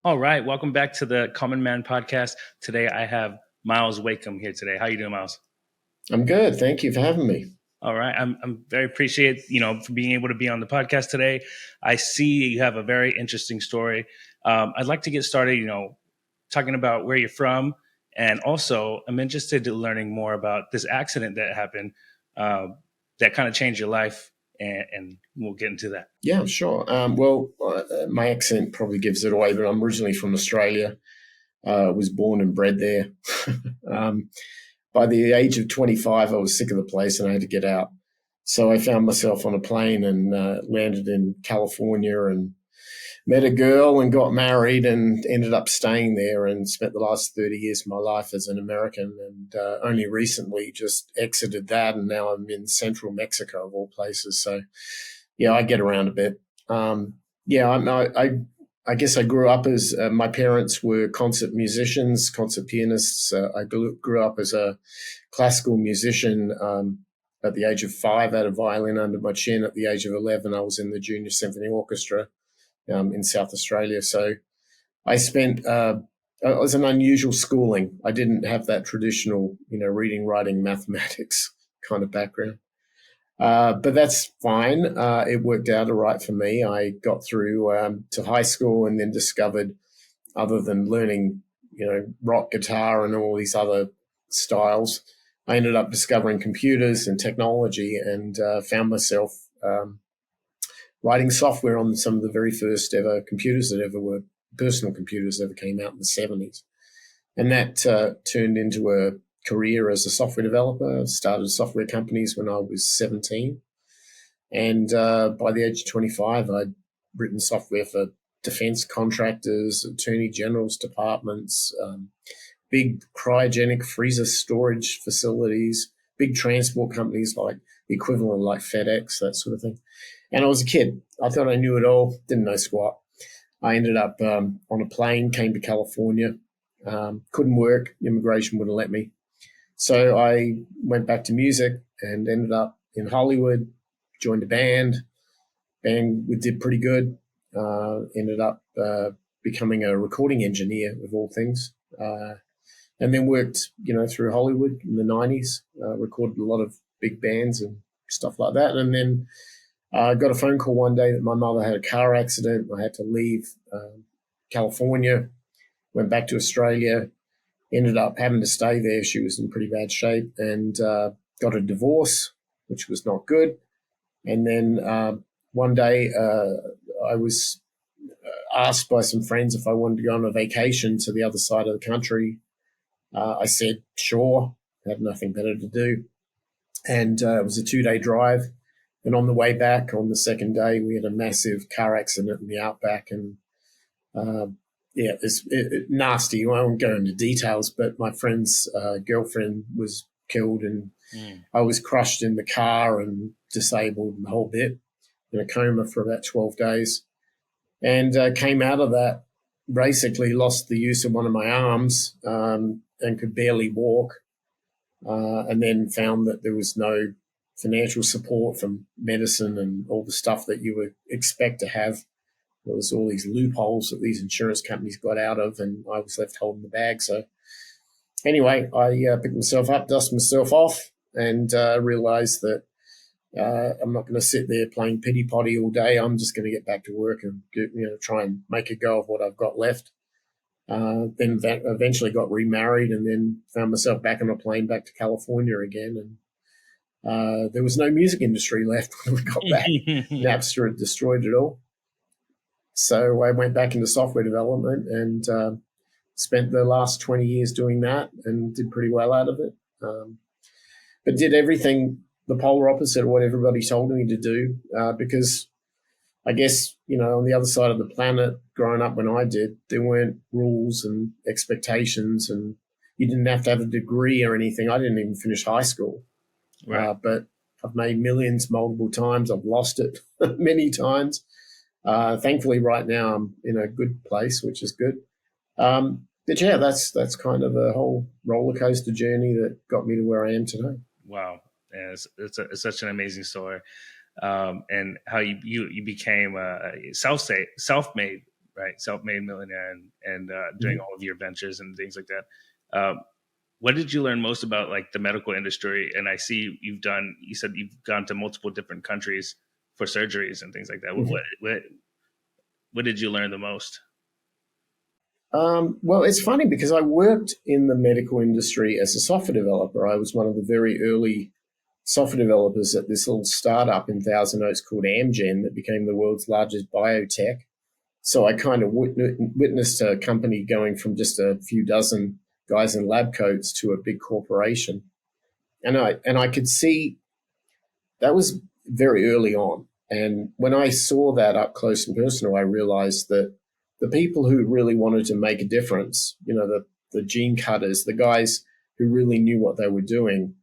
All right, welcome back to the Common Man podcast. Today I have Myles Wakeham here today. How you doing, Myles? I'm good. Thank you for having me. All right, I'm very appreciate for being able to be on the podcast today. I see you have a very interesting story. I'd like to get started, talking about where you're from, and also I'm interested in learning more about this accident that happened that kind of changed your life, and we'll get into that. Yeah, sure. My accent probably gives it away, but I'm originally from Australia. Was born and bred there. um, by the age of 25, I was sick of the place and I had to get out. So I found myself on a plane and landed in California and met a girl and got married and ended up staying there and spent the last 30 years of my life as an American, and only recently just exited that, and now I'm in central Mexico of all places. So yeah, I get around a bit. Yeah, I guess I grew up as my parents were concert musicians, concert pianists. I grew up as a classical musician. At the age of 5, I had a violin under my chin. At the age of 11, I was in the Junior Symphony Orchestra in South Australia. So I spent it was an unusual schooling. I didn't have that traditional, reading, writing, mathematics kind of background. But that's fine. It worked out all right for me. I got through to high school and then discovered, other than learning, rock guitar and all these other styles, I ended up discovering computers and technology and found myself writing software on some of the very first ever computers that ever were personal computers that ever came out in the 70s. And that turned into a career as a software developer. I started software companies when I was 17. And by the age of 25, I'd written software for defense contractors, attorney general's departments, big cryogenic freezer storage facilities, big transport companies like the equivalent like FedEx, that sort of thing. And I was a kid. I thought I knew it all, didn't know squat. I ended up on a plane, came to California, couldn't work, immigration wouldn't let me. So I went back to music and ended up in Hollywood, joined a band. We did pretty good. Ended up becoming a recording engineer of all things. And then worked, through Hollywood in the 90s, recorded a lot of big bands and stuff like that. And then I got a phone call one day that my mother had a car accident. I had to leave California, went back to Australia, ended up having to stay there. She was in pretty bad shape, and got a divorce, which was not good. And then one day I was asked by some friends if I wanted to go on a vacation to the other side of the country. I said, sure, had nothing better to do. And it was a 2-day drive. And on the way back, on the second day, we had a massive car accident in the outback. And it's nasty. I won't go into details, but my friend's girlfriend was killed, and I was crushed in the car and disabled and the whole bit, in a coma for about 12 days. And came out of that, basically lost the use of one of my arms and could barely walk. And then found that there was no financial support from medicine and all the stuff that you would expect to have. There was all these loopholes that these insurance companies got out of, and I was left holding the bag. So anyway, I picked myself up, dusted myself off, and realized that I'm not going to sit there playing pity potty all day. I'm just going to get back to work and try and make a go of what I've got left. Then eventually got remarried, and then found myself back on a plane back to California again. And there was no music industry left when we got back. Napster had destroyed it all. So I went back into software development and spent the last 20 years doing that and did pretty well out of it. But did everything the polar opposite of what everybody told me to do because I guess, on the other side of the planet, growing up when I did, there weren't rules and expectations, and you didn't have to have a degree or anything. I didn't even finish high school. Right. But I've made millions multiple times. I've lost it many times. Thankfully, right now I'm in a good place, which is good. But yeah, that's kind of a whole roller coaster journey that got me to where I am today. Wow. Yeah, it's such an amazing story. And how you became self-made, right? Self-made millionaire, and doing all of your ventures and things like that. What did you learn most about like the medical industry? And I see you said you've gone to multiple different countries for surgeries and things like that. Mm-hmm. What did you learn the most? Well, it's funny because I worked in the medical industry as a software developer. I was one of the very early software developers at this little startup in Thousand Oaks called Amgen that became the world's largest biotech. So I kind of witnessed a company going from just a few dozen guys in lab coats to a big corporation. And I could see that was very early on. And when I saw that up close and personal, I realized that the people who really wanted to make a difference, the gene cutters, the guys who really knew what they were doing,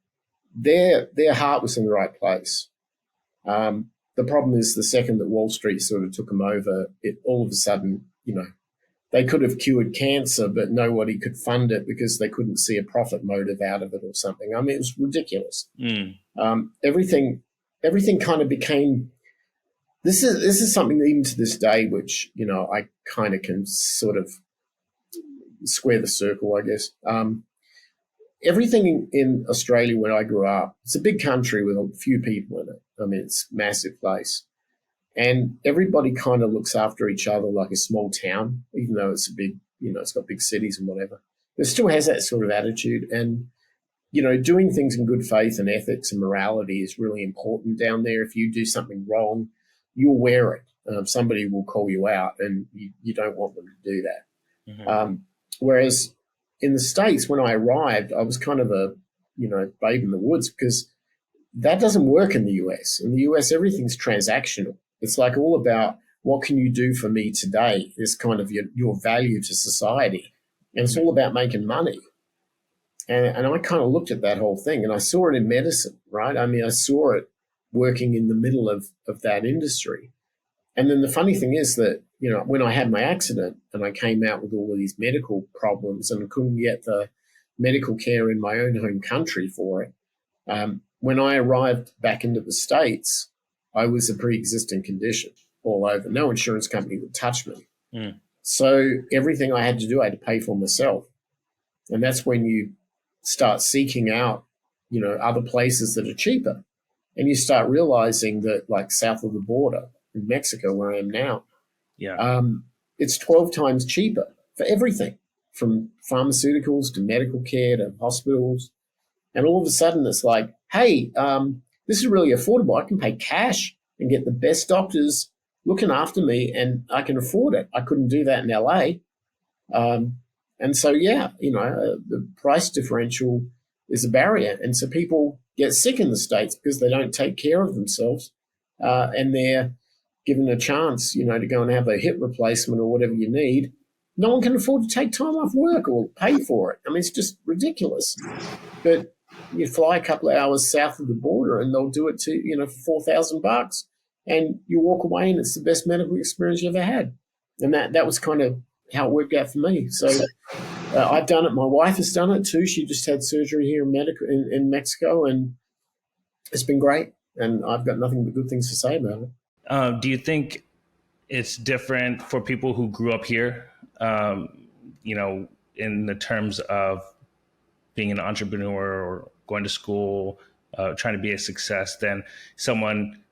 their heart was in the right place. The problem is the second that Wall Street sort of took them over, it all of a sudden, they could have cured cancer, but nobody could fund it because they couldn't see a profit motive out of it or something. I mean, it was ridiculous. Everything kind of became. This is something that even to this day, which I kind of can sort of square the circle, I guess. Everything in Australia where I grew up, it's a big country with a few people in it. I mean, it's a massive place. And everybody kind of looks after each other like a small town, even though it's a big, it's got big cities and whatever. It still has that sort of attitude. And, doing things in good faith and ethics and morality is really important down there. If you do something wrong, you'll wear it. Somebody will call you out and you don't want them to do that. Mm-hmm. Whereas in the States, when I arrived, I was kind of a, babe in the woods because that doesn't work in the US. In the US, everything's transactional. It's like all about what can you do for me today is kind of your value to society. And it's all about making money. And I kind of looked at that whole thing and I saw it in medicine, right? I mean, I saw it working in the middle of that industry. And then the funny thing is that, when I had my accident and I came out with all of these medical problems and couldn't get the medical care in my own home country for it, when I arrived back into the States, I was a pre-existing condition all over. No insurance company would touch me. Mm. So everything I had to do, I had to pay for myself. And that's when you start seeking out, other places that are cheaper. And you start realizing that, like south of the border in Mexico, where I am now, it's 12 times cheaper for everything, from pharmaceuticals to medical care to hospitals. And all of a sudden it's like, hey, this is really affordable. I can pay cash and get the best doctors looking after me and I can afford it. I couldn't do that in LA. And so, the price differential is a barrier. And so people get sick in the States because they don't take care of themselves and they're given a chance, to go and have a hip replacement or whatever you need. No one can afford to take time off work or pay for it. I mean, it's just ridiculous. But you fly a couple of hours south of the border and they'll do it to, for $4,000 and you walk away and it's the best medical experience you ever had. And that was kind of how it worked out for me. So I've done it. My wife has done it too. She just had surgery here in Mexico and it's been great. And I've got nothing but good things to say about it. Do you think it's different for people who grew up here, in the terms of being an entrepreneur or going to school, trying to be a success than someone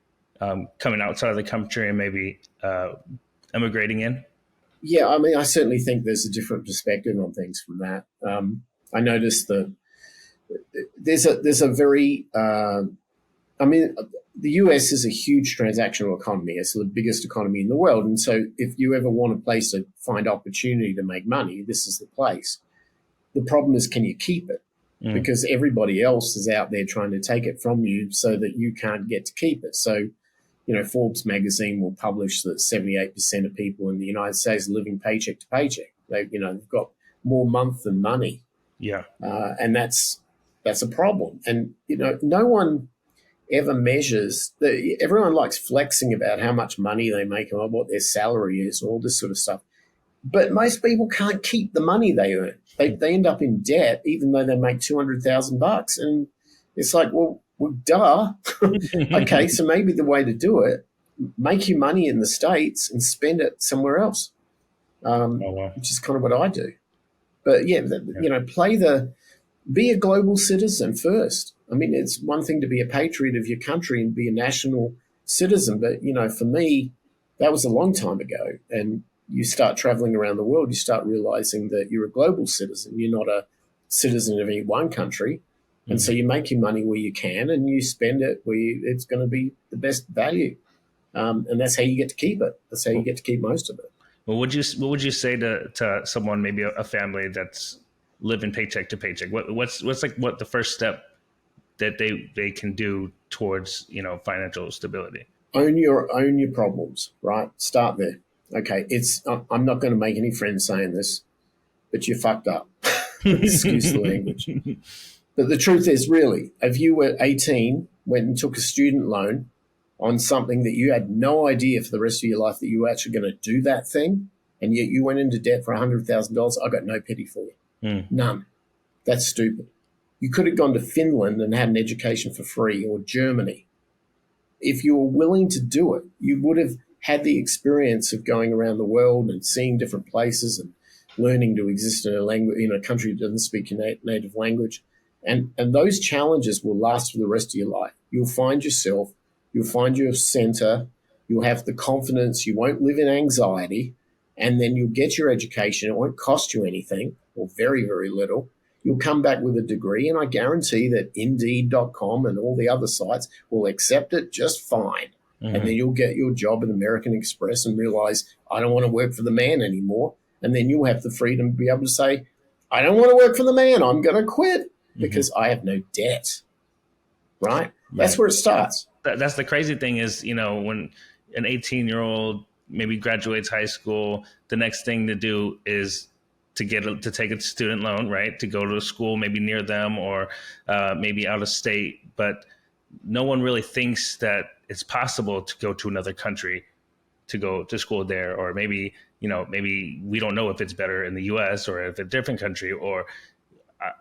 coming outside of the country and maybe immigrating in? Yeah, I mean, I certainly think there's a different perspective on things from that. I noticed that there's a very, the US is a huge transactional economy. It's the biggest economy in the world. And so if you ever want a place to find opportunity to make money, this is the place. The problem is, can you keep it? Because everybody else is out there trying to take it from you so that you can't get to keep it. So, Forbes magazine will publish that 78% of people in the United States are living paycheck to paycheck. They've got more month than money. Yeah. And that's a problem. And, no one ever measures everyone likes flexing about how much money they make and what their salary is and all this sort of stuff. But most people can't keep the money they earn. They end up in debt even though they make $200,000. And it's like, well, duh. Okay, so maybe the way to do it, make your money in the States and spend it somewhere else. Oh well. which is kind of what I do. But yeah, Yeah. you know, be a global citizen first. I mean, it's one thing to be a patriot of your country and be a national citizen, but you know, for me, that was a long time ago. And you start traveling around the world, you start realizing that you're a global citizen. You're not a citizen of any one country. And so Mhm. you make your money where you can, and you spend it where it's going to be the best value. And that's how you get to keep it. That's how you Well, get to keep most of it. what would you say to someone, maybe a family that's living paycheck to paycheck? What's like what the first step that they can do towards, financial stability? Own your problems, right? Start there. Okay, I'm not going to make any friends saying this, but you fucked up. Excuse the language. But the truth is, really, if you were 18, went and took a student loan on something that you had no idea for the rest of your life that you were actually going to do that thing, and yet you went into debt for $100,000, I got no pity for you. Mm. None. That's stupid. You could have gone to Finland and had an education for free, or Germany. If you were willing to do it, you would have had the experience of going around the world and seeing different places and learning to exist in a language in a country that doesn't speak your native language. And those challenges will last for the rest of your life. You'll find yourself, you'll find your center, you'll have the confidence, you won't live in anxiety, and then you'll get your education. It won't cost you anything or very, very little. You'll come back with a degree, and I guarantee that Indeed.com and all the other sites will accept it just fine. And then Hmm. you'll get your job at American Express and realize, I don't want to work for the man anymore. And then you'll have the freedom to be able to say, I don't want to work for the man. I'm going to quit Hmm. because I have no debt, right? That's Right. where it starts. That's the crazy thing is, when an 18-year-old maybe graduates high school, the next thing to do is to take a student loan, right? To go to a school maybe near them, or maybe out of state. But no one really thinks that it's possible to go to another country to go to school there, or maybe we don't know if it's better in the US or if it's a different country. Or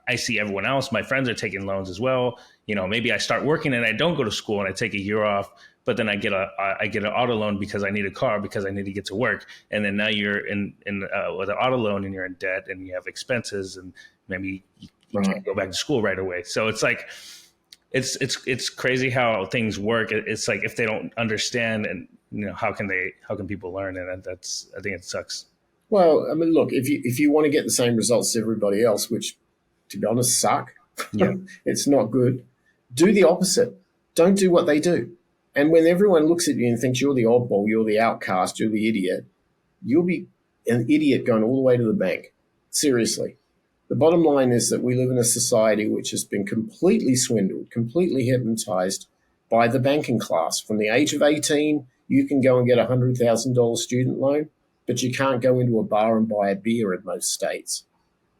I see everyone else, my friends are taking loans as well. Maybe I start working and I don't go to school and I take a year off, but then I get an auto loan because I need a car, because I need to get to work. And then now you're in with an auto loan and you're in debt and you have expenses, and maybe you Right. can't go back to school right away. So it's like it's crazy how things work. It's like if they don't understand, and how can people learn? And that's, I think it sucks. Well, I mean, look, if you want to get the same results as everybody else, which to be honest suck, Yeah. it's not good. Do the opposite. Don't do what they do. And when everyone looks at you and thinks you're the oddball, you're the outcast, you're the idiot, you'll be an idiot going all the way to the bank. Seriously. The bottom line is that we live in a society which has been completely swindled, completely hypnotized by the banking class. From the age of 18, you can go and get a $100,000 student loan, but you can't go into a bar and buy a beer in most states.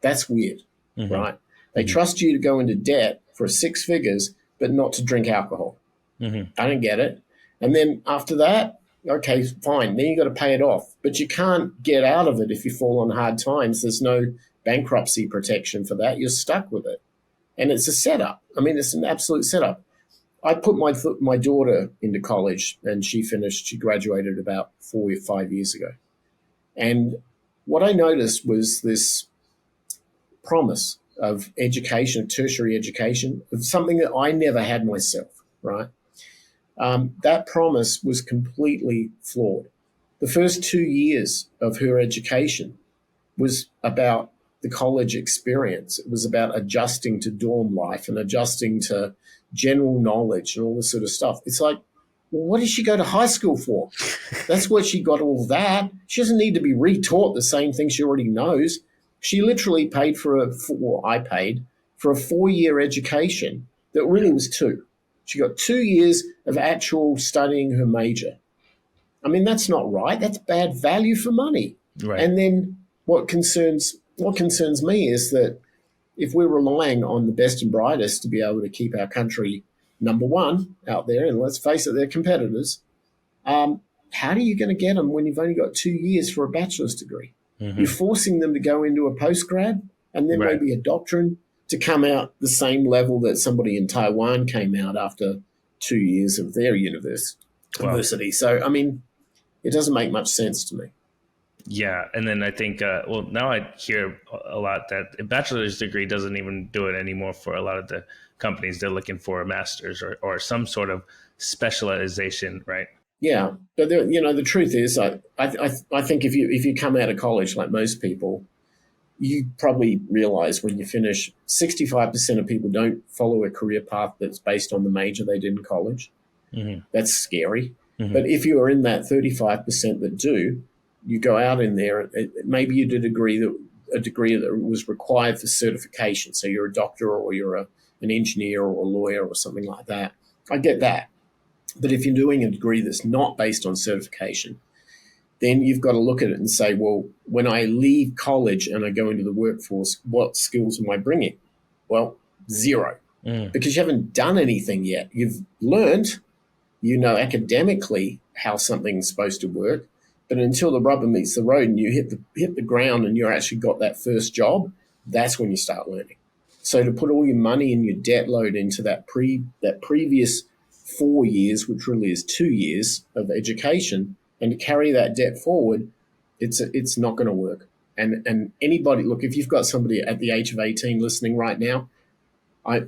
That's weird, Hmm. right? They Hmm. trust you to go into debt for six figures, but not to drink alcohol. Hmm. I don't get it. And then after that, okay, fine. Then you got to pay it off, but you can't get out of it if you fall on hard times. There's no bankruptcy protection for that. You're stuck with it, and it's a setup. I mean, it's an absolute setup. I put my daughter into college, and she finished. She graduated about 4 or 5 years ago, and what I noticed was this promise of education, tertiary education, of something that I never had myself. Right? That promise was completely flawed. The first 2 years of her education was about the college experience. It was about adjusting to dorm life and adjusting to general knowledge and all this sort of stuff. It's like, well, what did she go to high school for? That's where she got all that. She doesn't need to be retaught the same thing she already knows. She literally paid I paid for a 4 year education that really was two. She got 2 years of actual studying her major. I mean, that's not right. That's bad value for money. Right. And then what concerns me is that if we're relying on the best and brightest to be able to keep our country number one out there, and let's face it, they're competitors, how are you going to get them when you've only got 2 years for a bachelor's degree? You're Hmm. forcing them to go into a postgrad and then Right. maybe a doctrine to come out the same level that somebody in Taiwan came out after 2 years of their Well, university. So, I mean, it doesn't make much sense to me. Yeah, and then I think, well, now I hear a lot that a bachelor's degree doesn't even do it anymore for a lot of the companies. They're looking for a master's or some sort of specialization, right? Yeah, but the truth is, I think if you come out of college like most people, you probably realize when you finish, 65% of people don't follow a career path that's based on the major they did in college. Hmm. That's scary. Hmm. But if you are in that 35% that do, you go out in there. Maybe you did a degree that was required for certification. So you're a doctor or you're an engineer or a lawyer or something like that. I get that. But if you're doing a degree that's not based on certification, then you've got to look at it and say, well, when I leave college and I go into the workforce, what skills am I bringing? Well, zero, Mm. because you haven't done anything yet. You've learned, academically how something's supposed to work, but until the rubber meets the road and you hit the ground and you're actually got that first job, that's when you start learning. So to put all your money and your debt load into that previous 4 years, which really is 2 years of education, and to carry that debt forward, it's not going to work. And anybody, look, if you've got somebody at the age of 18 listening right now,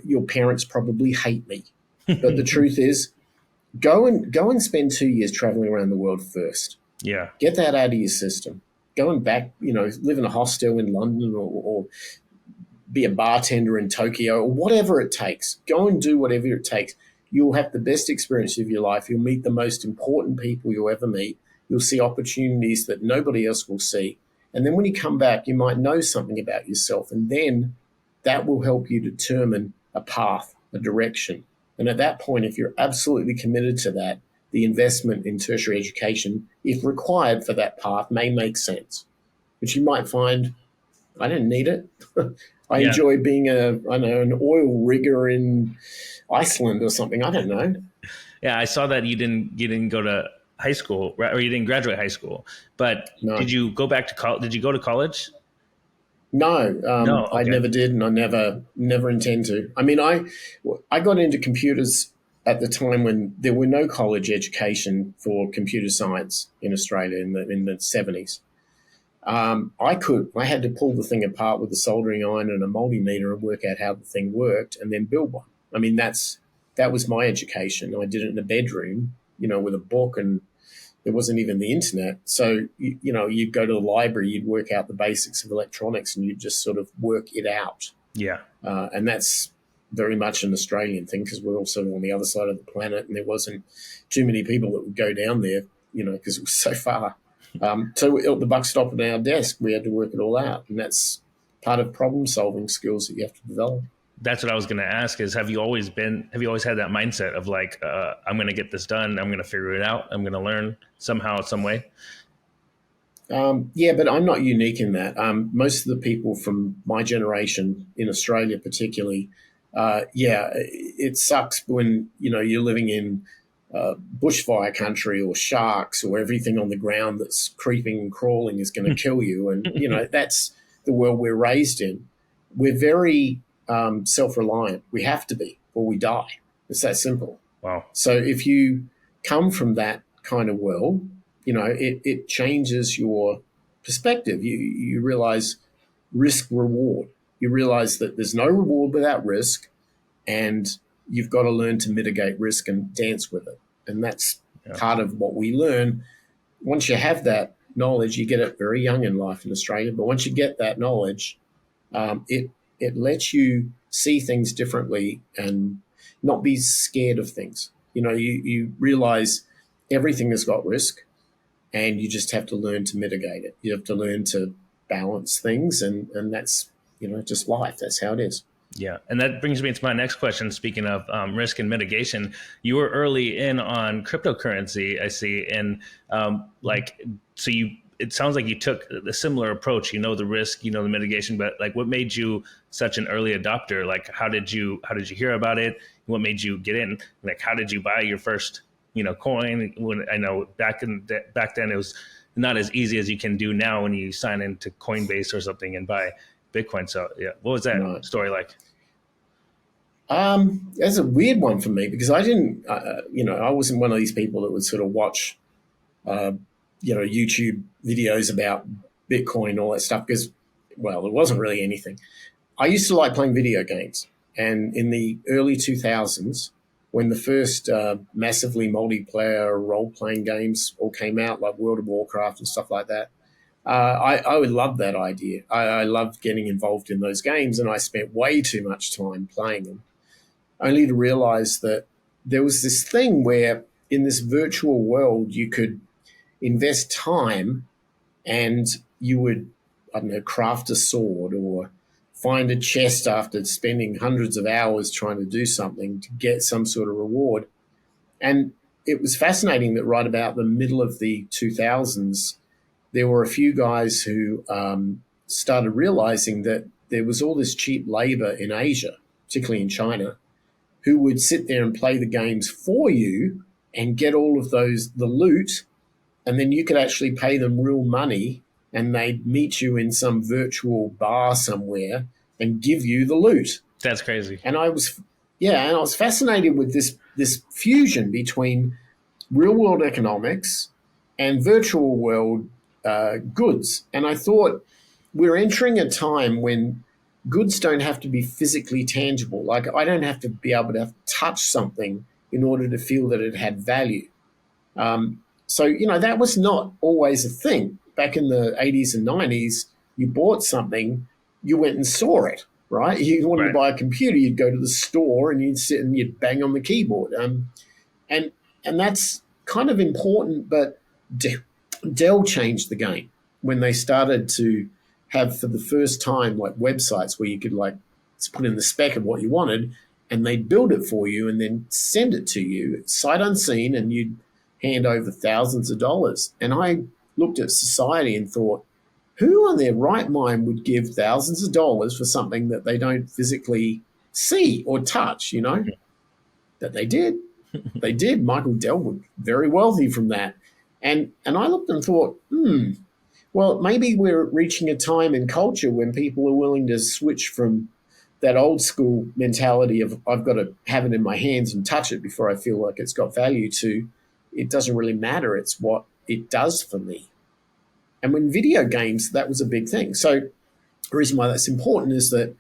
your parents probably hate me, but the truth is, go and spend 2 years traveling around the world first. Yeah. Get that out of your system. Going back, live in a hostel in London, or be a bartender in Tokyo, or whatever it takes. Go and do whatever it takes. You'll have the best experience of your life. You'll meet the most important people you'll ever meet. You'll see opportunities that nobody else will see. And then when you come back, you might know something about yourself. And then that will help you determine a path, a direction. And at that point, if you're absolutely committed to that, the investment in tertiary education, if required for that path, may make sense. But you might find, I didn't need it. I Yeah. enjoy being an oil rigger in Iceland or something. I don't know. Yeah. I saw that you didn't go to high school, right? Or you didn't graduate high school. But did No, you go back to college? Did you go to college? no, No. I Okay. never did, and I never intend to. I mean, I got into computers at the time when there were no college education for computer science in Australia in the 70s. I had to pull the thing apart with a soldering iron and a multimeter and work out how the thing worked, and then build one. I mean, that was my education. I did it in a bedroom, with a book, and there wasn't even the internet. So, you'd go to the library, you'd work out the basics of electronics, and you'd just sort of work it out. Yeah. And that's very much an Australian thing, because we're also on the other side of the planet, and there wasn't too many people that would go down there, because it was so far. So the buck stopped at our desk. We had to work it all out, and that's part of problem solving skills that you have to develop. That's what I was going to ask is have you always had that mindset of like, I'm going to get this done. I'm going to figure it out. I'm going to learn somehow, some way. Yeah, but I'm not unique in that. Most of the people from my generation in Australia, particularly, yeah, it sucks when you're living in bushfire country or sharks or everything on the ground that's creeping and crawling is going to kill you, and that's the world we're raised in. We're very self-reliant. We have to be, or we die. It's that simple. Wow. So if you come from that kind of world, it changes your perspective. You realize risk reward. You realize that there's no reward without risk, and you've got to learn to mitigate risk and dance with it. And that's Yeah. part of what we learn. Once you have that knowledge, you get it very young in life in Australia. But once you get that knowledge, it lets you see things differently and not be scared of things. You realize everything has got risk, and you just have to learn to mitigate it. You have to learn to balance things, and that's just life. That's how it is. Yeah, and that brings me to my next question. Speaking of risk and mitigation, you were early in on cryptocurrency, I see, and like, so you. It sounds like you took a similar approach. You know the risk, you know the mitigation, but like, what made you such an early adopter? Like, how did you hear about it? What made you get in? Like, how did you buy your first coin? When I know back then it was not as easy as you can do now when you sign into Coinbase or something and buy Bitcoin. So yeah, what was that Right. story like? That's a weird one for me, because I didn't, I wasn't one of these people that would sort of watch, YouTube videos about Bitcoin and all that stuff because, well, it wasn't really anything. I used to like playing video games. And in the early 2000s, when the first massively multiplayer role-playing games all came out, like World of Warcraft and stuff like that, I would love that idea. I loved getting involved in those games, and I spent way too much time playing them, only to realize that there was this thing where in this virtual world you could invest time and you would, I don't know, craft a sword or find a chest after spending hundreds of hours trying to do something to get some sort of reward. And it was fascinating that right about the middle of the 2000s, there were a few guys who started realizing that there was all this cheap labor in Asia, particularly in China, who would sit there and play the games for you and get all of the loot, and then you could actually pay them real money and they'd meet you in some virtual bar somewhere and give you the loot. That's crazy. And I was fascinated with this fusion between real world economics and virtual world goods. And I thought we're entering a time when goods don't have to be physically tangible. Like I don't have to be able to touch something in order to feel that it had value. So, that was not always a thing. Back in the 80s and 90s, you bought something, you went and saw it, right? You wanted to buy a computer, you'd go to the store and you'd sit and you'd bang on the keyboard. And that's kind of important, but Dell changed the game when they started to have for the first time like websites where you could like put in the spec of what you wanted and they'd build it for you and then send it to you sight unseen, and you'd hand over thousands of dollars. And I looked at society and thought, who on their right mind would give thousands of dollars for something that they don't physically see or touch, But they did. They did. Michael Dell was very wealthy from that. And I looked and thought, well, maybe we're reaching a time in culture when people are willing to switch from that old school mentality of I've got to have it in my hands and touch it before I feel like it's got value to it doesn't really matter. It's what it does for me. And when video games, that was a big thing. So the reason why that's important is that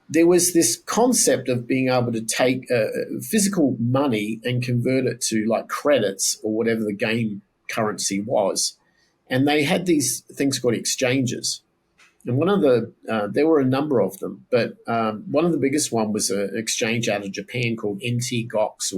there was this concept of being able to take physical money and convert it to like credits or whatever the game currency was. And they had these things called exchanges. And one of there were a number of them, but one of the biggest one was an exchange out of Japan called MT-GOX,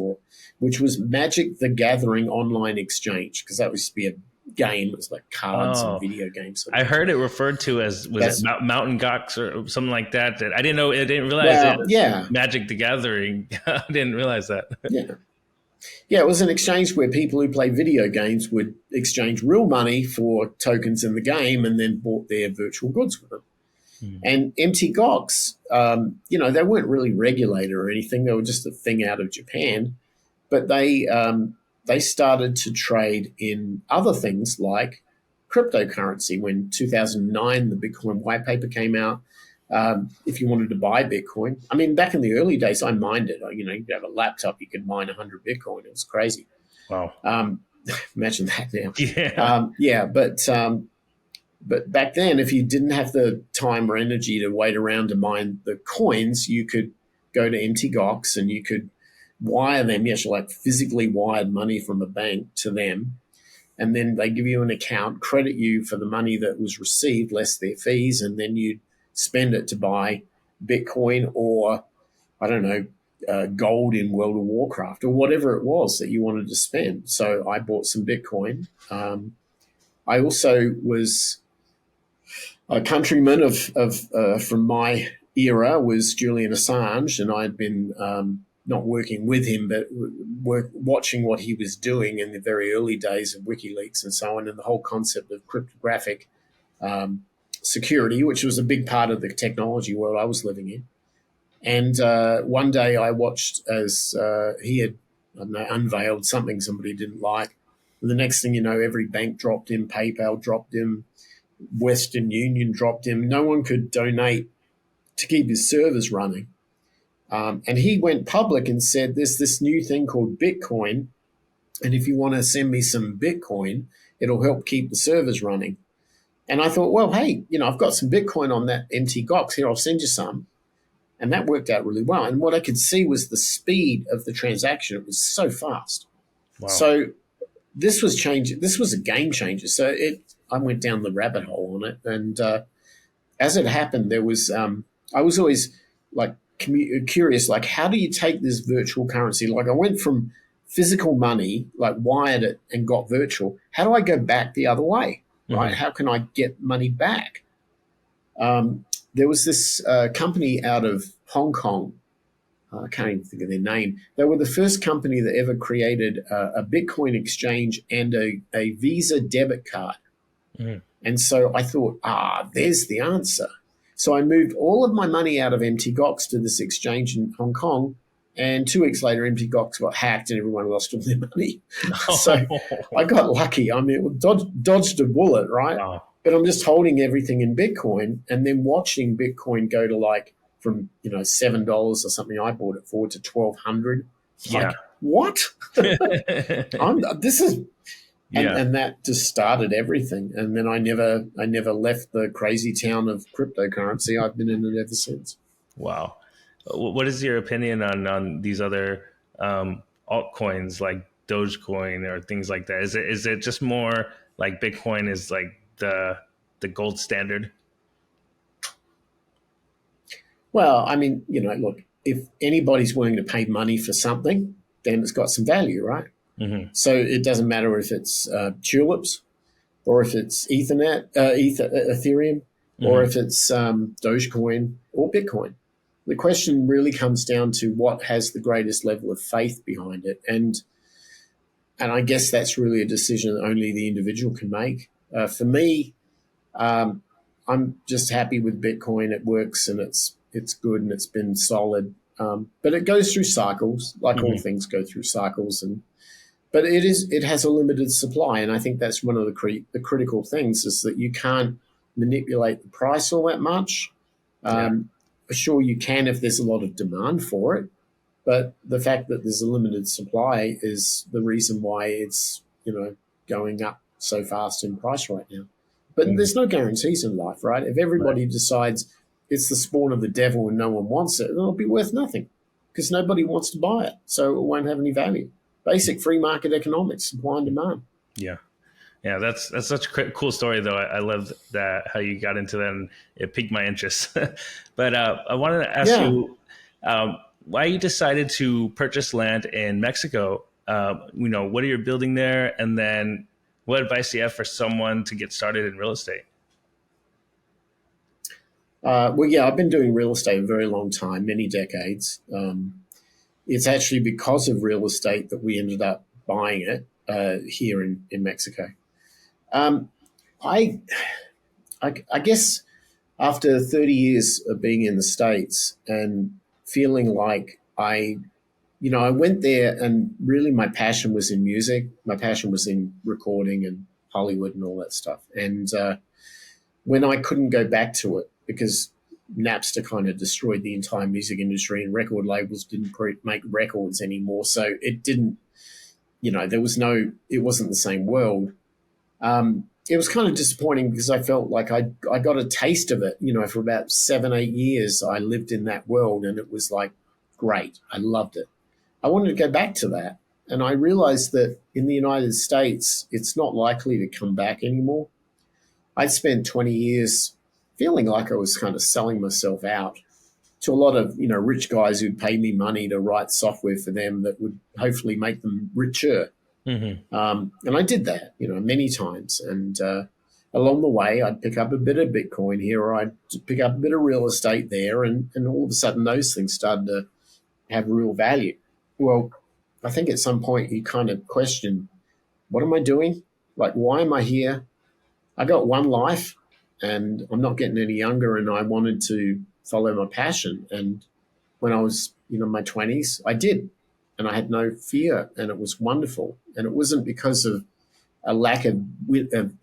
which was Magic the Gathering Online Exchange, because that used to be a game. It was like cards and video games. I heard it referred to as Mountain Gox or something like that. I didn't know. I didn't realize it. Magic the Gathering. I didn't realize that. Yeah, it was an exchange where people who play video games would exchange real money for tokens in the game and then bought their virtual goods with them. And MT-GOX, they weren't really regulated or anything. They were just a thing out of Japan. But they started to trade in other things like cryptocurrency. When 2009, the Bitcoin white paper came out, if you wanted to buy Bitcoin, I mean, back in the early days, I mined it. You could have a laptop, you could mine 100 Bitcoin. It was crazy. Wow. Imagine that now. Yeah. But back then, if you didn't have the time or energy to wait around to mine the coins, you could go to MT-GOX and you could wire them. You actually like physically wired money from a bank to them. And then they give you an account, credit you for the money that was received, less their fees, and then you'd spend it to buy Bitcoin or, I don't know, gold in World of Warcraft or whatever it was that you wanted to spend. So I bought some Bitcoin. I also was a countryman from my era was Julian Assange, and I'd been not working with him, but watching what he was doing in the very early days of WikiLeaks and so on, and the whole concept of cryptographic security, which was a big part of the technology world I was living in. And one day I watched as he had, I don't know, unveiled something somebody didn't like. And the next thing you know, every bank dropped him, PayPal dropped him, Western Union dropped him. No one could donate to keep his servers running. And he went public and said, there's this new thing called Bitcoin. And if you want to send me some Bitcoin, it'll help keep the servers running. And I thought, well, hey, I've got some Bitcoin on that MT Gox here. I'll send you some. And that worked out really well. And what I could see was the speed of the transaction. It was so fast. Wow. So this was change. This was a game changer. So I went down the rabbit hole on it. And as it happened, there was, I was always like curious, like, how do you take this virtual currency? Like, I went from physical money, like wired it and got virtual. How do I go back the other way? Right? Mm-hmm. How can I get money back? There was this company out of Hong Kong. I can't even think of their name. They were the first company that ever created a Bitcoin exchange and a Visa debit card. Mm-hmm. And so I thought, there's the answer. So I moved all of my money out of MT Gox to this exchange in Hong Kong. And 2 weeks later, MT Gox got hacked and everyone lost all their money. So I got lucky. I mean, dodged a bullet, right? Wow. But I'm just holding everything in Bitcoin and then watching Bitcoin go to like from $7 or something I bought it for to 1,200. Yeah. Like, what? This is Yeah. and that just started everything. And then I never left the crazy town of cryptocurrency. I've been in it ever since. Wow. What is your opinion on these other altcoins like Dogecoin or things like that? Is it just more like Bitcoin is like the gold standard? Well, I mean, look, if anybody's willing to pay money for something, then it's got some value, right? Mm-hmm. So it doesn't matter if it's tulips or if it's Ethereum, or Mm-hmm. if it's Dogecoin or Bitcoin. The question really comes down to what has the greatest level of faith behind it, and I guess that's really a decision that only the individual can make. For me, I'm just happy with Bitcoin. It works and it's good and it's been solid. But it goes through cycles, like all Mm-hmm. things go through cycles, but it has a limited supply, and I think that's one of the critical things is that you can't manipulate the price all that much. Yeah. Sure, you can if there's a lot of demand for it, but the fact that there's a limited supply is the reason why it's going up so fast in price right now. But Mm-hmm. there's no guarantees in life, right? If Right. everybody decides it's the spawn of the devil and no one wants it, it'll be worth nothing because nobody wants to buy it, so it won't have any value. Basic free market economics, supply and demand. Yeah. Yeah, that's such a cool story, though. I love that how you got into that, and it piqued my interest. But I wanted to ask Yeah. you why you decided to purchase land in Mexico. What are you building there, and then what advice do you have for someone to get started in real estate? Well, yeah, I've been doing real estate a very long time, many decades. It's actually because of real estate that we ended up buying it here in Mexico. Um, I, I guess after 30 years of being in the States and feeling like I went there and really my passion was in music. My passion was in recording and Hollywood and all that stuff. And when I couldn't go back to it because Napster kind of destroyed the entire music industry and record labels didn't make records anymore. So it didn't, it wasn't the same world. It was kind of disappointing because I felt like I got a taste of it, for about 7, 8 years. I lived in that world and it was like great. I loved it. I wanted to go back to that. And I realized that in the United States, it's not likely to come back anymore. I'd spent 20 years feeling like I was kind of selling myself out to a lot of, rich guys who'd pay me money to write software for them that would hopefully make them richer. Mm-hmm. And I did that, many times. And along the way, I'd pick up a bit of Bitcoin here, or I'd pick up a bit of real estate there. And all of a sudden, those things started to have real value. Well, I think at some point you kind of question, what am I doing? Like, why am I here? I got one life and I'm not getting any younger, and I wanted to follow my passion. And when I was, my 20s, I did. And I had no fear, and it was wonderful. And it wasn't because of a lack of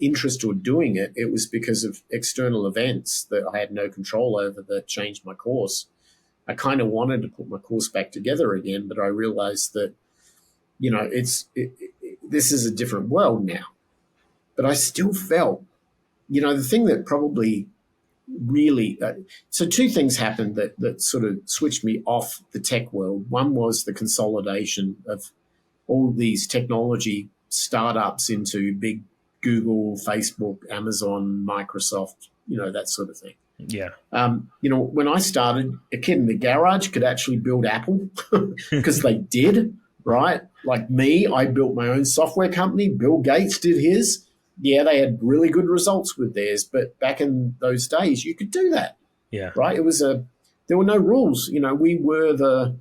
interest or doing it. It was because of external events that I had no control over that changed my course. I kind of wanted to put my course back together again, but I realized that, this is a different world now. but I still felt, the thing that probably really so two things happened that sort of switched me off the tech world. One was the consolidation of all these technology startups into big Google, Facebook, Amazon, Microsoft, that sort of thing. Yeah. When I started, a kid in the garage could actually build Apple because they did, right? Like me, I built my own software company. Bill Gates did his. Yeah, they had really good results with theirs, but back in those days, you could do that, Yeah. right? There were no rules. We were the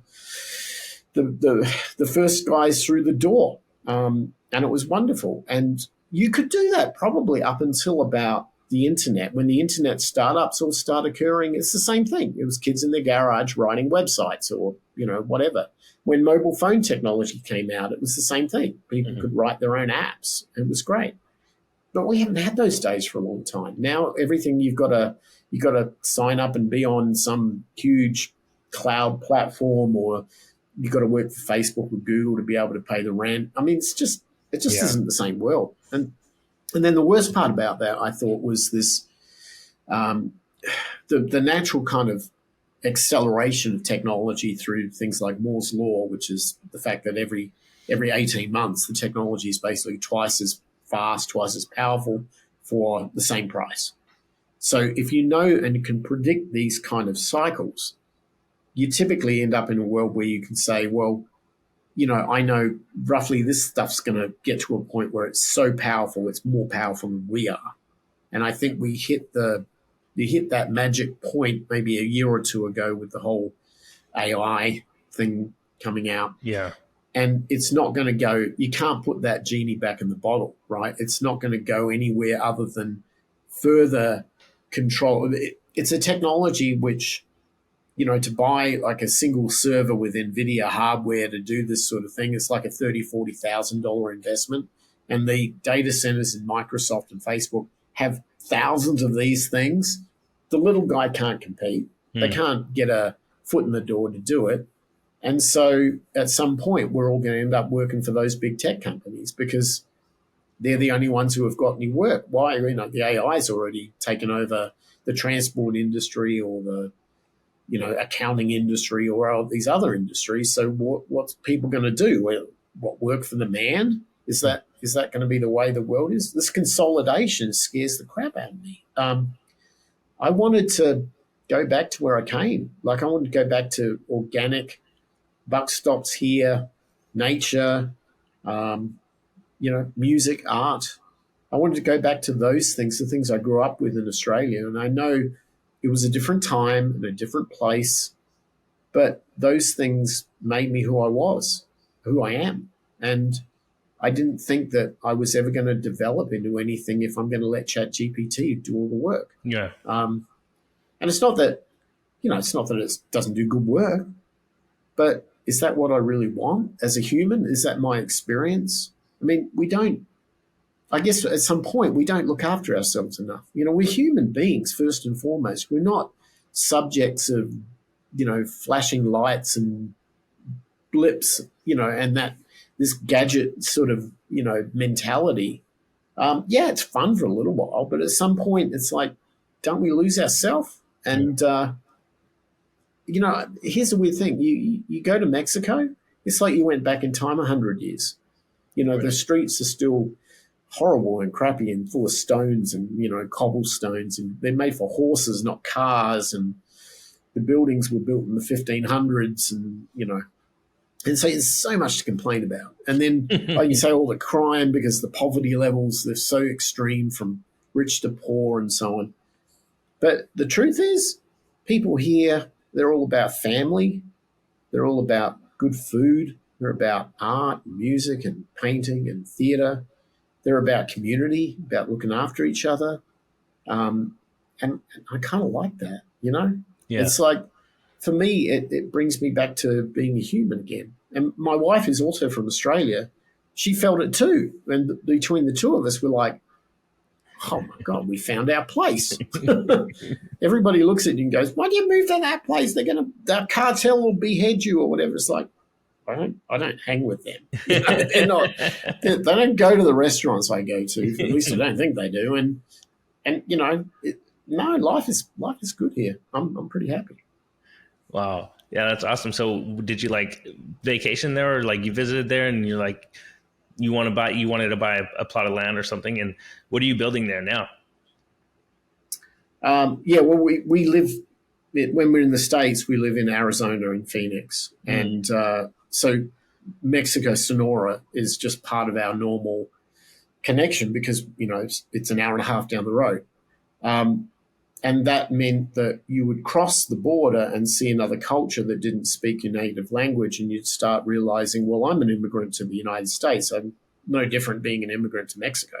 first guys through the door, and it was wonderful. And you could do that probably up until about the internet. When the internet startups all start occurring, it's the same thing. It was kids in their garage writing websites or whatever. When mobile phone technology came out, it was the same thing. People could write their own apps. It was great. But we haven't had those days for a long time. Now everything you've got to sign up and be on some huge cloud platform, or you've got to work for Facebook or Google to be able to pay the rent. I mean, it just isn't the same world. And then the worst part about that, I thought, was this the natural kind of acceleration of technology through things like Moore's law, which is the fact that every 18 months the technology is basically twice as fast, twice as powerful for the same price. So if you know and can predict these kind of cycles, you typically end up in a world where you can say, well, I know roughly this stuff's going to get to a point where it's so powerful, it's more powerful than we are. And I think you hit that magic point maybe a year or two ago with the whole AI thing coming out. Yeah. And it's not going to go, you can't put that genie back in the bottle, right? It's not going to go anywhere other than further control. It's a technology which, to buy like a single server with NVIDIA hardware to do this sort of thing, it's like a $30,000, $40,000 investment. And the data centers in Microsoft and Facebook have thousands of these things. The little guy can't compete. They can't get a foot in the door to do it. And so at some point, we're all going to end up working for those big tech companies because they're the only ones who have got any work. Why? The AI's already taken over the transport industry or the accounting industry or all these other industries. So what's people going to do? What, work for the man? Is that going to be the way the world is? This consolidation scares the crap out of me. I wanted to go back to where I came. Like I wanted to go back to organic, buck stops here, nature, music, art. I wanted to go back to those things, the things I grew up with in Australia. And I know it was a different time and a different place, but those things made me who I was, who I am. And I didn't think that I was ever going to develop into anything if I'm going to let ChatGPT do all the work. Yeah. And it's not that, it doesn't do good work, but is that what I really want as a human? Is that my experience? I mean, I guess at some point we don't look after ourselves enough. We're human beings first and foremost. We're not subjects of, flashing lights and blips, and that this gadget sort of, mentality. It's fun for a little while, but at some point it's like, don't we lose ourselves? And, here's the weird thing. You go to Mexico, it's like you went back in time 100 years. Right. The streets are still horrible and crappy and full of stones and, cobblestones, and they're made for horses, not cars. And the buildings were built in the 1500s and, and so there's so much to complain about. And then like you say, all the crime because the poverty levels, they're so extreme from rich to poor and so on. But the truth is people here, they're all about family. They're all about good food. They're about art and music and painting and theatre. They're about community, about looking after each other. And I kind of like that, Yeah. It's like, for me, it brings me back to being a human again. And my wife is also from Australia. She felt it too. And between the two of us, we're like, oh, my God, we found our place. Everybody looks at you and goes, why do you move to that place? That cartel will behead you or whatever. It's like, I don't hang with them. They're not. They don't go to the restaurants I go to. At least I don't think they do. And no, life is good here. I'm pretty happy. Wow. Yeah, that's awesome. So did you like vacation there, or like you visited there and you're like, you wanted to buy a plot of land or something? And what are you building there now? Yeah, well, we live when we're in the States. We live in Arizona in Phoenix, and so Mexico, Sonora is just part of our normal connection because it's an hour and a half down the road. Um, and that meant that you would cross the border and see another culture that didn't speak your native language, and you'd start realizing, well, I'm an immigrant to the United States. I'm no different being an immigrant to Mexico.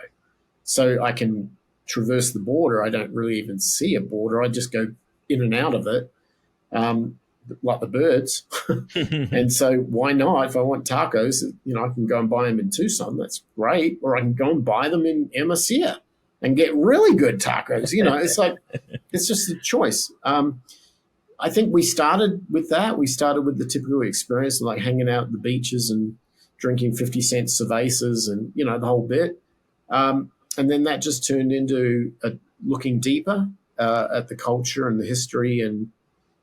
So I can traverse the border. I don't really even see a border. I just go in and out of it, like the birds. And so why not? If I want tacos, I can go and buy them in Tucson. That's great. Or I can go and buy them in Hermosillo and get really good tacos. It's like, it's just a choice. I think we started with that. We started with the typical experience of like hanging out at the beaches and drinking 50-cent cervezas and, the whole bit. And then that just turned into looking deeper at the culture and the history and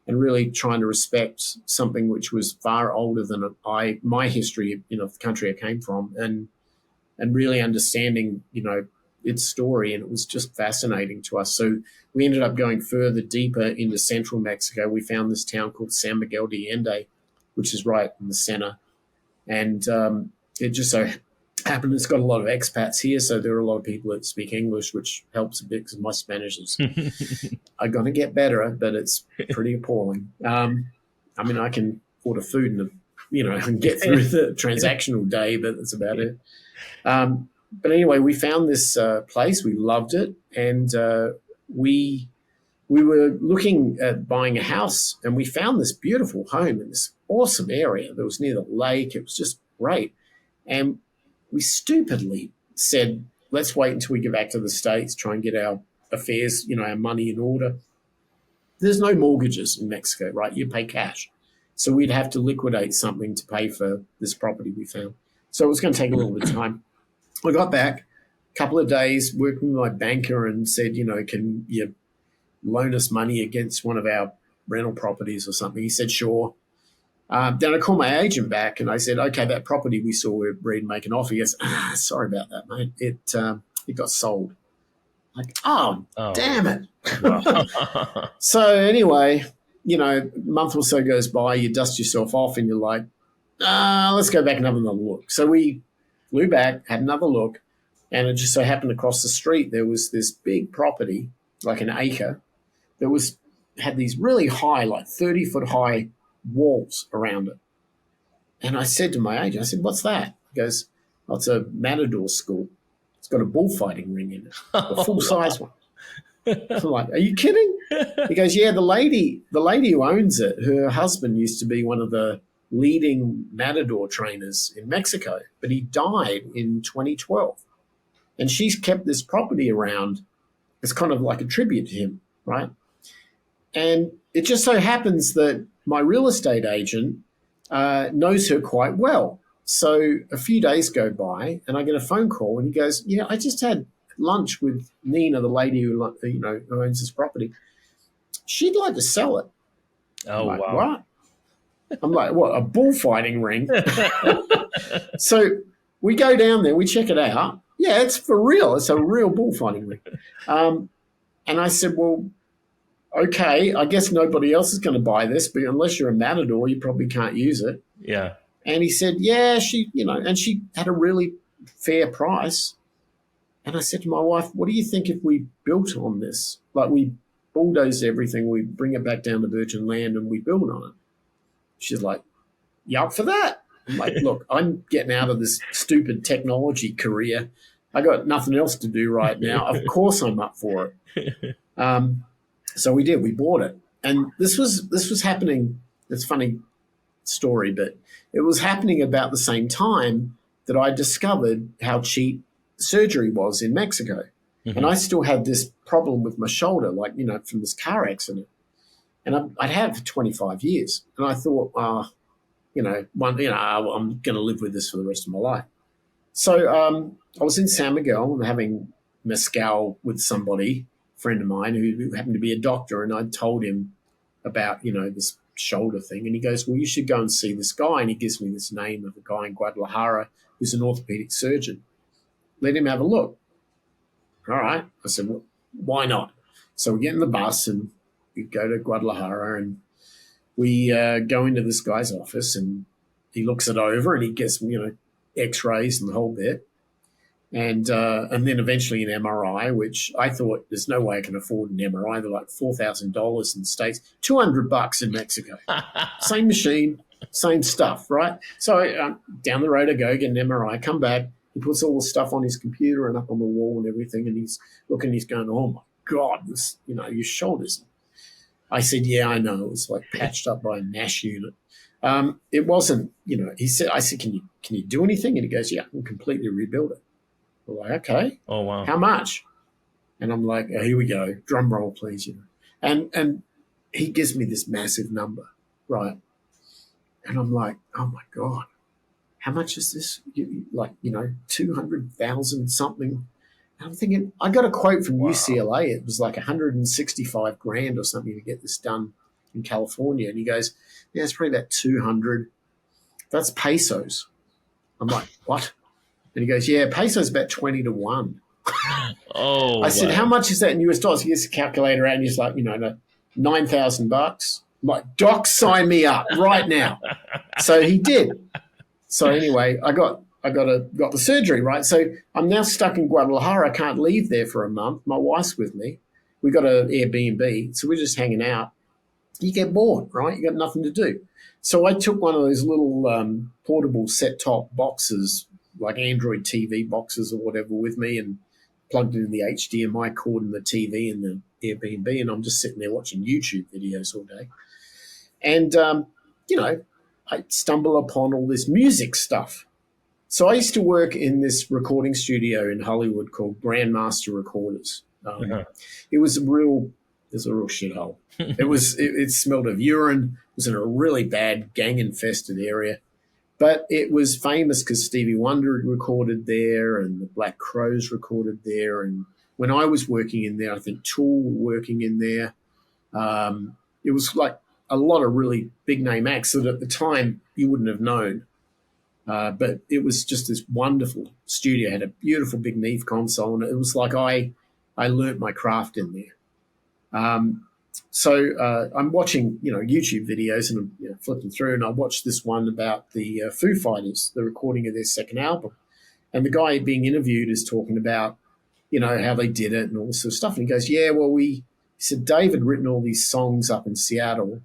really trying to respect something which was far older than my history, of the country I came from, and really understanding, its story. And it was just fascinating to us. So we ended up going further, deeper into central Mexico. We found this town called San Miguel de Allende, which is right in the center. And it just so happened it's got a lot of expats here, so there are a lot of people that speak English, which helps a bit because my Spanish is are going to get better, but it's pretty appalling. I can order food and get through the transactional day, but that's about it. But anyway, we found this place. We loved it, and we were looking at buying a house, and we found this beautiful home in this awesome area that was near the lake. It was just great, and we stupidly said, let's wait until we get back to the States, try and get our affairs, our money in order. There's no mortgages in Mexico, right? You pay cash. So we'd have to liquidate something to pay for this property we found. So it was going to take a little bit of time. I got back a couple of days working with my banker and said, can you loan us money against one of our rental properties or something? He said, sure. Then I called my agent back and I said, okay, that property we saw where Reed make an offer. He goes, sorry about that, mate. It got sold. Like, oh, damn it. Wow. So anyway, a month or so goes by, you dust yourself off and you're like, let's go back and have another look. So we flew back, had another look, and it just so happened across the street there was this big property, like an acre, that had these really high, like 30-foot high walls around it. And I said to my agent, I said, what's that? He goes, oh, it's a matador school. It's got a bullfighting ring in it, a full-size one. I'm like, are you kidding? He goes, yeah, the lady who owns it, her husband used to be one of the leading matador trainers in Mexico, but he died in 2012. And she's kept this property around as kind of like a tribute to him, right? And it just so happens that my real estate agent knows her quite well. So a few days go by and I get a phone call and he goes, yeah, I just had lunch with Nina, the lady who owns this property. She'd like to sell it. Oh, I'm like, wow. what? I'm like, what, a bullfighting ring? So we go down there, we check it out. Yeah, it's for real. It's a real bullfighting ring. And I said, well, okay, I guess nobody else is going to buy this, but unless you're a matador, you probably can't use it. Yeah. And he said, yeah, and she had a really fair price. And I said to my wife, what do you think if we built on this? Like we bulldoze everything, we bring it back down to virgin land and we build on it. She's like, you up for that? I'm like, look, I'm getting out of this stupid technology career. I got nothing else to do right now. Of course I'm up for it. So we did. We bought it. And this was happening. It's a funny story, but it was happening about the same time that I discovered how cheap surgery was in Mexico. Mm-hmm. And I still had this problem with my shoulder, like, from this car accident. And I'd had it for 25 years. And I thought, I'm going to live with this for the rest of my life. So I was in San Miguel and having mezcal with somebody, a friend of mine who happened to be a doctor, and I told him about, this shoulder thing. And he goes, well, you should go and see this guy. And he gives me this name of a guy in Guadalajara who's an orthopedic surgeon. Let him have a look. All right. I said, well, why not? So we get in the bus and we go to Guadalajara, and we go into this guy's office, and he looks it over and he gets, x-rays and the whole bit. And then eventually an MRI, which I thought there's no way I can afford an MRI. They're like $4,000 in the States, $200 in Mexico. Same machine, same stuff, right? So down the road I go, get an MRI, come back. He puts all the stuff on his computer and up on the wall and everything, and he's looking, he's going, oh my God, your shoulders. I said, yeah, I know. It was like patched up by a NASH unit. It wasn't, I said, can you do anything? And he goes, yeah, I can completely rebuild it. We're like, okay. Oh, wow. How much? And I'm like, oh, here we go. Drum roll, please. And he gives me this massive number, right? And I'm like, oh my God, how much is this? 200,000 something. And I'm thinking, I got a quote from UCLA. It was like 165 grand or something to get this done in California. And he goes, yeah, it's probably about 200. That's pesos. I'm like, what? And he goes, yeah, peso's about 20 to 1. Oh, I said, how much is that in US dollars? He gets a calculator out and he's like, $9,000. I'm like, Doc, sign me up right now. So he did. So anyway, I got the surgery, right? So I'm now stuck in Guadalajara. I can't leave there for a month. My wife's with me. We got an Airbnb, so we're just hanging out. You get bored, right? You got nothing to do. So I took one of those little portable set-top boxes, like Android TV boxes or whatever, with me, and plugged it in the HDMI cord in the TV in the Airbnb, and I'm just sitting there watching YouTube videos all day. And, I stumble upon all this music stuff. So I used to work in this recording studio in Hollywood called Grandmaster Recorders. It was a real shithole. It smelled of urine. It was in a really bad gang-infested area. But it was famous because Stevie Wonder recorded there and the Black Crowes recorded there. And when I was working in there, I think Tool were working in there. It was like a lot of really big-name acts that at the time you wouldn't have known. But it was just this wonderful studio. It had a beautiful big Neve console, and it was like I learnt my craft in there. So I'm watching, YouTube videos, and I'm flipping through, and I watched this one about the Foo Fighters, the recording of their second album. And the guy being interviewed is talking about, how they did it and all this sort of stuff. And he goes, yeah, well, he said Dave had written all these songs up in Seattle,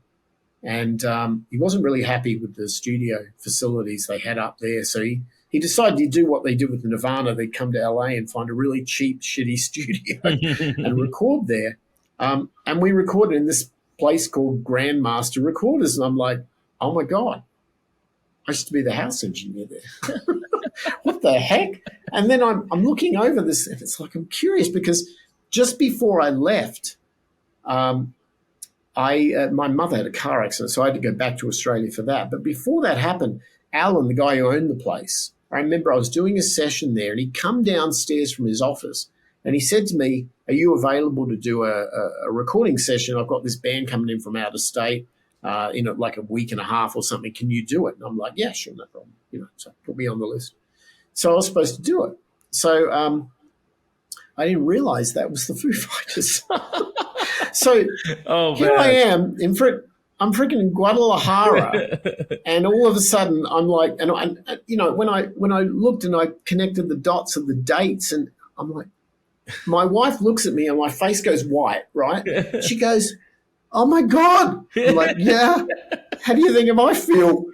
and he wasn't really happy with the studio facilities they had up there. So he decided to do what they did with Nirvana. They'd come to LA and find a really cheap, shitty studio and record there. And we recorded in this place called Grandmaster Recorders. And I'm like, oh, my God, I used to be the house engineer there. What the heck? And then I'm looking over this, and it's like I'm curious because just before I left, my mother had a car accident, so I had to go back to Australia for that. But before that happened, Alan, the guy who owned the place, I remember I was doing a session there, and he'd come downstairs from his office, and he said to me, are you available to do a recording session? I've got this band coming in from out of state in like a week and a half or something. Can you do it? And I'm like, yeah, sure, no problem. So put me on the list. So I was supposed to do it. So I didn't realize that was the Foo Fighters. So here I am I'm freaking in Guadalajara, and all of a sudden I'm like, and when I looked and I connected the dots of the dates, and I'm like, my wife looks at me and my face goes white, right? She goes, oh my God. I'm like, yeah. How do you think I might feel?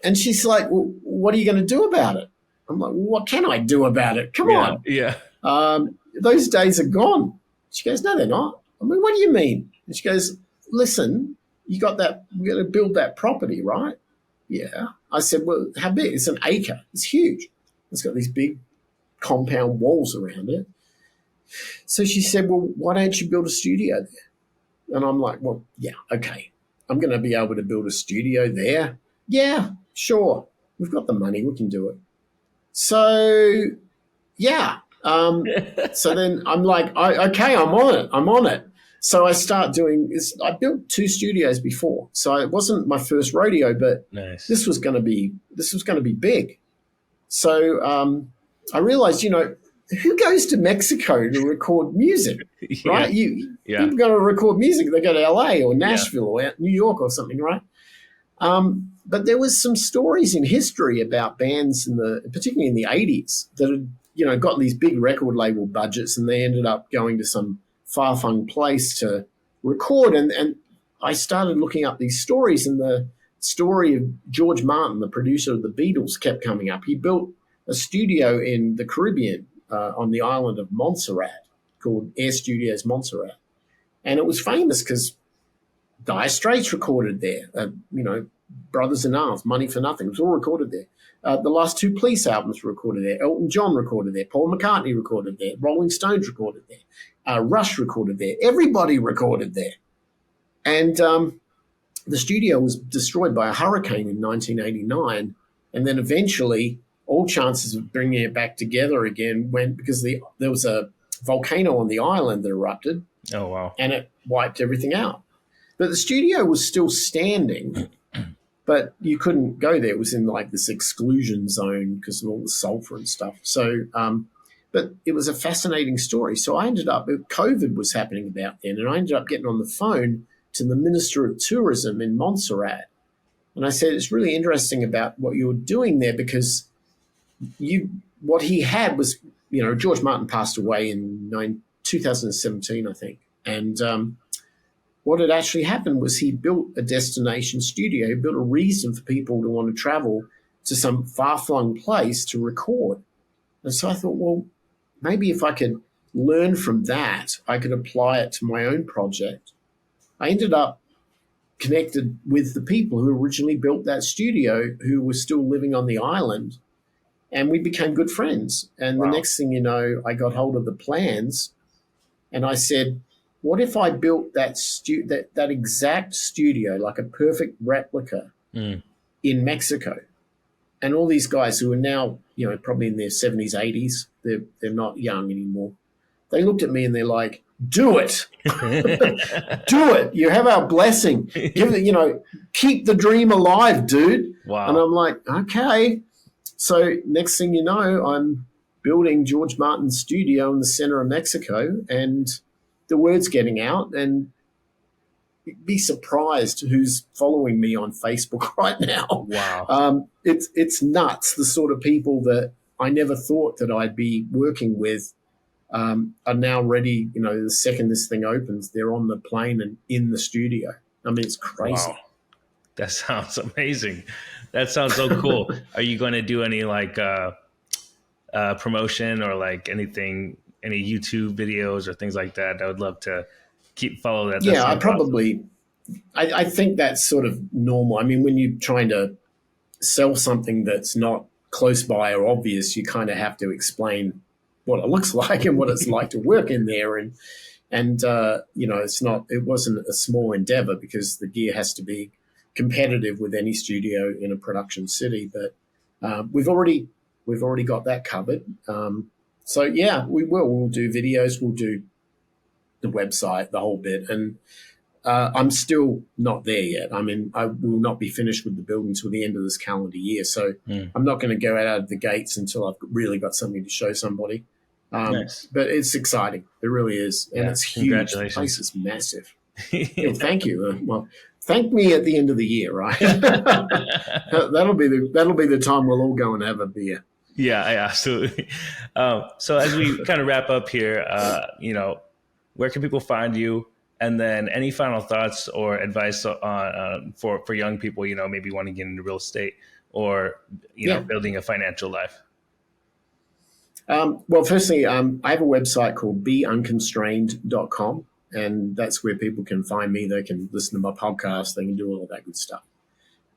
And she's like, well, what are you going to do about it? I'm like, well, what can I do about it? Come on. Yeah. Those days are gone. She goes, no, they're not. I mean, what do you mean? And she goes, listen, you got to build that property, right? Yeah. I said, well, how big? It's an acre. It's huge. It's got these big compound walls around it. So she said, well, why don't you build a studio there? And I'm like, well, yeah, okay. I'm going to be able to build a studio there. yeah, sure, we've got the money, we can do it. So yeah. So then I'm like, okay, I'm on it. I'm on it. So I start doing this. I built 2 studios before, so it wasn't my first rodeo, but Nice. this was going to be big. So I realized, who goes to Mexico to record music, Yeah. right? You Yeah. people go to record music, they go to LA or Yeah. Nashville or New York or something, right? But there was some stories in history about bands particularly in the '80s, that had got these big record label budgets, and they ended up going to some far-flung place to record. And I started looking up these stories, and the story of George Martin, the producer of the Beatles, kept coming up. He built a studio in the Caribbean on the island of Montserrat called Air Studios Montserrat, and it was famous because Dire Straits recorded there. Brothers in Arms, Money for Nothing, it was all recorded there. The last 2 Police albums were recorded there. Elton John recorded there. Paul McCartney recorded there. Rolling Stones recorded there. Rush recorded there. Everybody recorded there. And the studio was destroyed by a hurricane in 1989. And then eventually, all chances of bringing it back together again went because there was a volcano on the island that erupted, Oh wow. and it wiped everything out. But the studio was still standing, but you couldn't go there. It was in like this exclusion zone because of all the sulfur and stuff. So, but it was a fascinating story. So I ended up, COVID was happening about then, and I ended up getting on the phone to the Minister of Tourism in Montserrat. And I said, it's really interesting about what you're doing there, because what he had was, George Martin passed away in 2017, I think. And what had actually happened was he built a destination studio. He built a reason for people to want to travel to some far-flung place to record. And so I thought, well, maybe if I could learn from that, I could apply it to my own project. I ended up connected with the people who originally built that studio, who were still living on the island, and we became good friends. And the Wow. next thing you know, I got hold of the plans, and I said, what if I built that exact studio, like a perfect replica, Mm. in Mexico? And all these guys who are now, probably in their 70s, 80s, they're not young anymore. They looked at me and they're like, do it. Do it. You have our blessing. Keep the dream alive, dude. Wow. And I'm like, okay. So next thing you know, I'm building George Martin's studio in the center of Mexico, and the word's getting out, and be surprised who's following me on Facebook right now. Wow. It's nuts. The sort of people that I never thought that I'd be working with are now ready. The second this thing opens, they're on the plane and in the studio. I mean, it's crazy. Wow. That sounds amazing. That sounds so cool. Are you going to do any like promotion or like anything, any YouTube videos or things like that? I would love to follow that. Yeah, I sounds awesome. probably. I think that's sort of normal. I mean, when you're trying to sell something that's not close by or obvious, you kind of have to explain what it looks like and what it's like to work in there. And it wasn't a small endeavor, because the gear has to be competitive with any studio in a production city. But we've already got that covered. So yeah, we'll do videos, we'll do the website, the whole bit. And I'm still not there yet. I mean, I will not be finished with the building until the end of this calendar year. So I'm not going to go out of the gates until I've really got something to show somebody. Nice. But it's exciting. It really is. And it's huge. The Congratulations. place is massive. Thank you. Well, thank me at the end of the year, right? that'll be the time we'll all go and have a beer. Yeah, absolutely. So as we kind of wrap up here, where can people find you? And then any final thoughts or advice for young people, maybe want to get into real estate or, building a financial life? Well, firstly, I have a website called beunconstrained.com, and that's where people can find me. They can listen to my podcast. They can do all of that good stuff.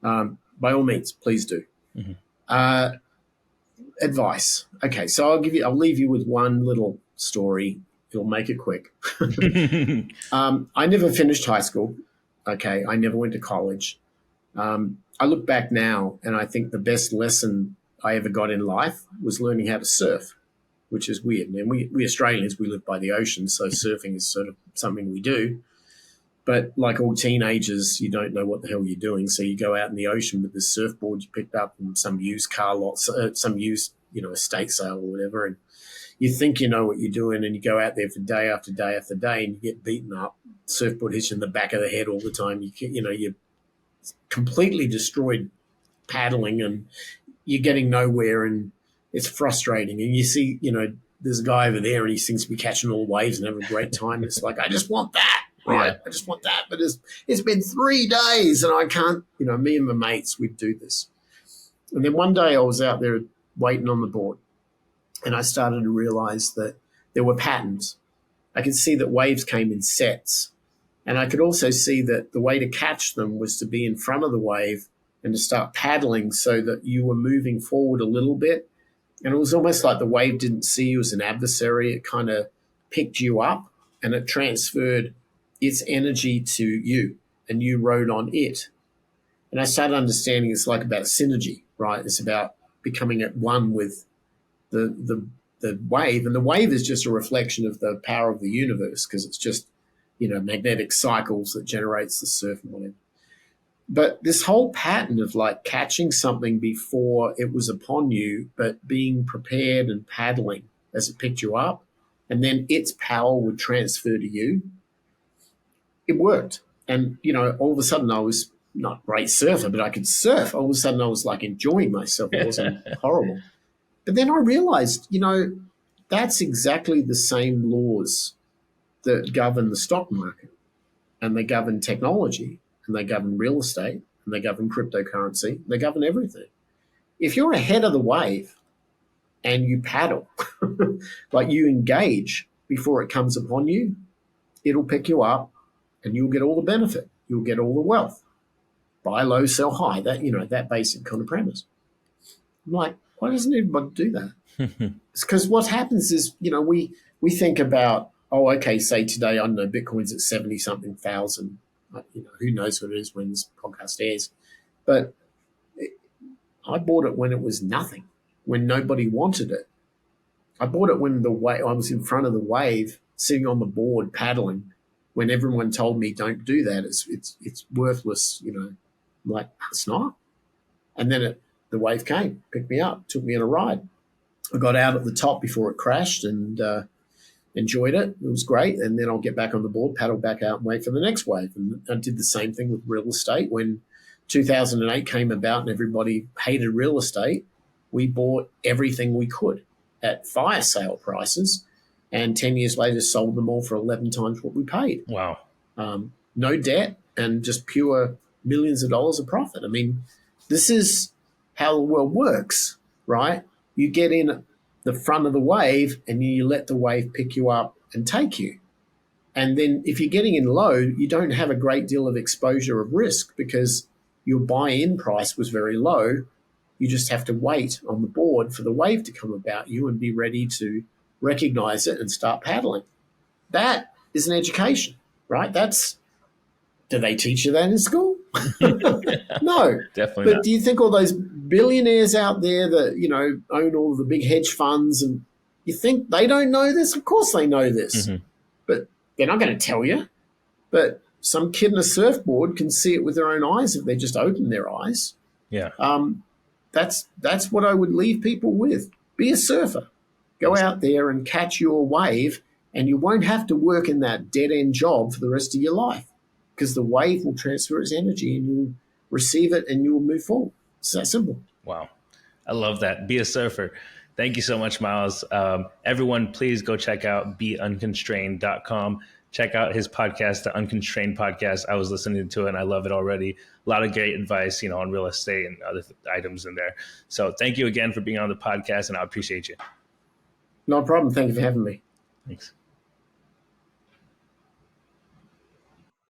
By all means, please do. Mm-hmm. Advice. Okay, so I'll leave you with one little story. It'll make it quick. I never finished high school. Okay, I never went to college. I look back now and I think the best lesson I ever got in life was learning how to surf, which is weird. And we Australians, we live by the ocean, so surfing is sort of something we do. But like all teenagers, you don't know what the hell you're doing. So you go out in the ocean with this surfboard you picked up from some used car lot, some used, estate sale or whatever. And you think you know what you're doing, and you go out there for day after day after day, and you get beaten up. Surfboard hits you in the back of the head all the time. You're completely destroyed paddling, and you're getting nowhere, and it's frustrating. And you see, there's a guy over there, and he seems to be catching all the waves and having a great time. It's like, I just want that. Right, yeah. I just want that. But it's been 3 days and I can't, me and my mates, we'd do this. And then one day I was out there waiting on the board, and I started to realize that there were patterns. I could see that waves came in sets. And I could also see that the way to catch them was to be in front of the wave and to start paddling so that you were moving forward a little bit. And it was almost like the wave didn't see you as an adversary. It kind of picked you up and it transferred its energy to you, and you rode on it. And I started understanding it's like about synergy, right? It's about becoming at one with the wave. And the wave is just a reflection of the power of the universe, because it's just, magnetic cycles that generates the surf and whatever. But this whole pattern of like catching something before it was upon you, but being prepared and paddling as it picked you up, and then its power would transfer to you, it worked. And, all of a sudden I was not a great surfer, but I could surf. All of a sudden I was like enjoying myself. It wasn't horrible. But then I realized, that's exactly the same laws that govern the stock market, and they govern technology, and they govern real estate, and they govern cryptocurrency. They govern everything. If you're ahead of the wave and you paddle, like you engage before it comes upon you, it'll pick you up and you'll get all the benefit. You'll get all the wealth. Buy low, sell high. That basic kind of premise. I'm like, why doesn't everybody do that? It's because what happens is, we think about, say today, I don't know, Bitcoin's at 70-something thousand. Who knows what it is when this podcast airs. But I bought it when it was nothing, when nobody wanted it. I bought it when I was in front of the wave, sitting on the board, paddling, when everyone told me don't do that. It's worthless, I'm like, it's not. And then the wave came, picked me up, took me on a ride. I got out at the top before it crashed and enjoyed it. It was great. And then I'll get back on the board, paddle back out and wait for the next wave. And I did the same thing with real estate. When 2008 came about and everybody hated real estate, we bought everything we could at fire sale prices, and 10 years later sold them all for 11 times what we paid. Wow. No debt and just pure millions of dollars of profit. I mean, this is how the world works, right? You get in the front of the wave and you let the wave pick you up and take you. And then if you're getting in low, you don't have a great deal of exposure of risk because your buy-in price was very low. You just have to wait on the board for the wave to come about you and be ready to recognize it and start paddling. That is an education, right? Do they teach you that in school? No. Definitely but not. Do you think all those billionaires out there that, own all the big hedge funds, and you think they don't know this? Of course they know this. Mm-hmm. But they're not going to tell you. But some kid in a surfboard can see it with their own eyes if they just open their eyes. Yeah. That's what I would leave people with. Be a surfer. Go out there and catch your wave, and you won't have to work in that dead-end job for the rest of your life, because the wave will transfer its energy and you'll receive it and you'll move forward. It's that simple. Wow. I love that. Be a surfer. Thank you so much, Myles. Everyone, please go check out beunconstrained.com. Check out his podcast, the Unconstrained Podcast. I was listening to it and I love it already. A lot of great advice, on real estate and other items in there. So thank you again for being on the podcast, and I appreciate you. No problem. Thank you for having me. Thanks.